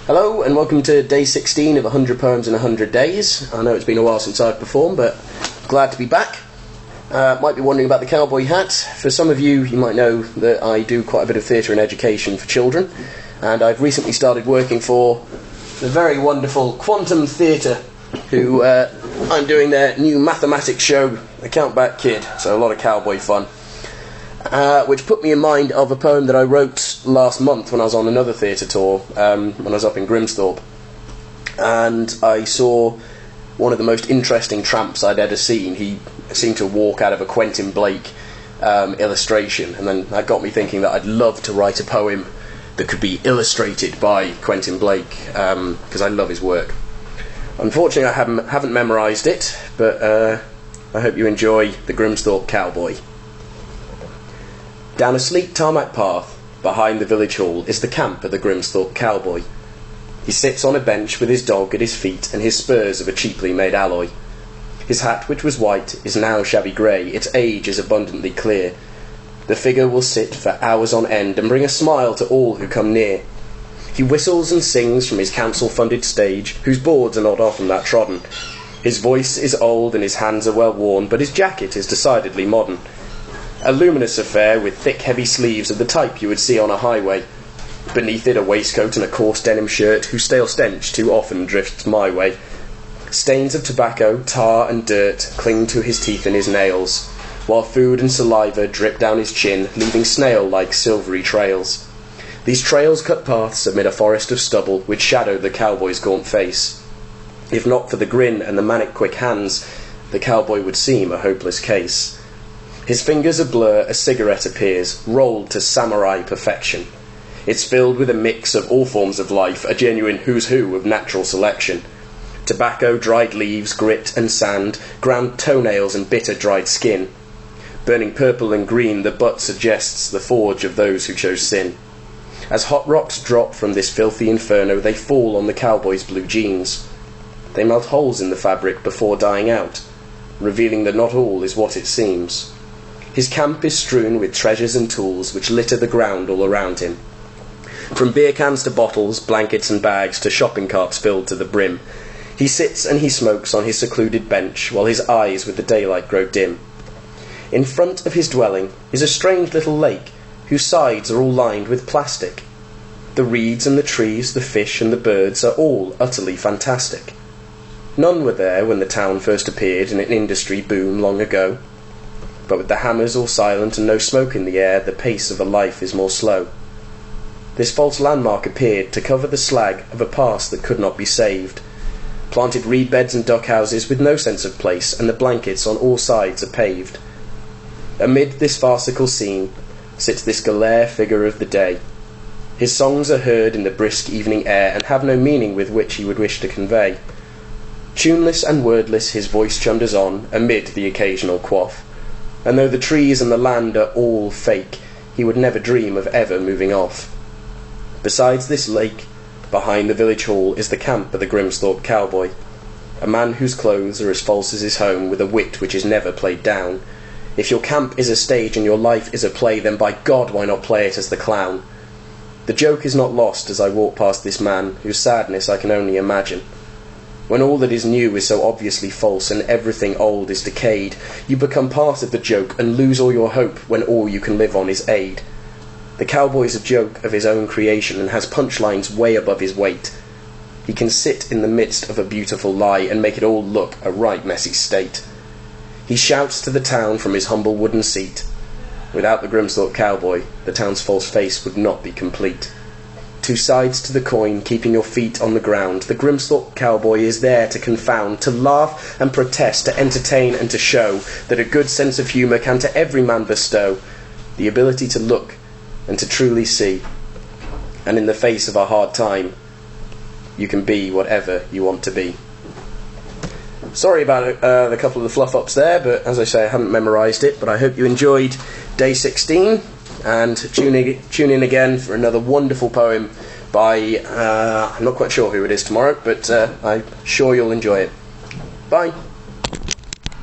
Hello and welcome to day 16 of 100 Poems in 100 Days. I know it's been a while since I've performed, but glad to be back. Might be wondering about the cowboy hat. For some of you, you might know that I do quite a bit of theatre and education for children, and I've recently started working for the very wonderful Quantum Theatre, who I'm doing their new mathematics show, The Countback Kid, so a lot of cowboy fun. Which put me in mind of a poem that I wrote last month when I was on another theatre tour, when I was up in Grimesthorpe, and I saw one of the most interesting tramps I'd ever seen. He seemed to walk out of a Quentin Blake illustration, and then that got me thinking that I'd love to write a poem that could be illustrated by Quentin Blake, because I love his work. Unfortunately, I haven't memorised it, but I hope you enjoy the Grimesthorpe Cowboy. Down a sleek tarmac path, behind the village hall, is the camp of the Grimesthorpe Cowboy. He sits on a bench with his dog at his feet and his spurs of a cheaply made alloy. His hat, which was white, is now shabby grey. Its age is abundantly clear. The figure will sit for hours on end and bring a smile to all who come near. He whistles and sings from his council-funded stage, whose boards are not often that trodden. His voice is old and his hands are well worn, but his jacket is decidedly modern. A luminous affair with thick heavy sleeves of the type you would see on a highway. Beneath it a waistcoat and a coarse denim shirt whose stale stench too often drifts my way. Stains of tobacco, tar and dirt cling to his teeth and his nails, while food and saliva drip down his chin, leaving snail-like silvery trails. These trails cut paths amid a forest of stubble which shadow the cowboy's gaunt face. If not for the grin and the manic quick hands, the cowboy would seem a hopeless case. His fingers a blur, a cigarette appears, rolled to samurai perfection. It's filled with a mix of all forms of life, a genuine who's who of natural selection. Tobacco, dried leaves, grit and sand, ground toenails and bitter dried skin. Burning purple and green, the butt suggests the forge of those who chose sin. As hot rocks drop from this filthy inferno, they fall on the cowboy's blue jeans. They melt holes in the fabric before dying out, revealing that not all is what it seems. His camp is strewn with treasures and tools which litter the ground all around him. From beer cans to bottles, blankets and bags to shopping carts filled to the brim, he sits and he smokes on his secluded bench while his eyes with the daylight grow dim. In front of his dwelling is a strange little lake whose sides are all lined with plastic. The reeds and the trees, the fish and the birds are all utterly fantastic. None were there when the town first appeared in an industry boom long ago. But with the hammers all silent and no smoke in the air, the pace of a life is more slow. This false landmark appeared to cover the slag of a past that could not be saved. Planted reed beds and duck houses with no sense of place, and the blankets on all sides are paved. Amid this farcical scene sits this galère figure of the day. His songs are heard in the brisk evening air and have no meaning with which he would wish to convey. Tuneless and wordless his voice chunders on amid the occasional quaff. And though the trees and the land are all fake, he would never dream of ever moving off. Besides this lake, behind the village hall, is the camp of the Grimesthorpe Cowboy, a man whose clothes are as false as his home, with a wit which is never played down. If your camp is a stage and your life is a play, then by God why not play it as the clown? The joke is not lost as I walk past this man, whose sadness I can only imagine. When all that is new is so obviously false and everything old is decayed, you become part of the joke and lose all your hope when all you can live on is aid. The cowboy's a joke of his own creation and has punchlines way above his weight. He can sit in the midst of a beautiful lie and make it all look a right messy state. He shouts to the town from his humble wooden seat. Without the Grimesthorpe Cowboy, the town's false face would not be complete. Two sides to the coin, keeping your feet on the ground. The Grimesthorpe Cowboy is there to confound, to laugh and protest, to entertain and to show that a good sense of humour can to every man bestow the ability to look and to truly see. And in the face of a hard time, you can be whatever you want to be. Sorry about the couple of the fluff-ups there, but as I say, I haven't memorised it, but I hope you enjoyed day 16. And tune in again for another wonderful poem by, I'm not quite sure who it is tomorrow, but I'm sure you'll enjoy it. Bye.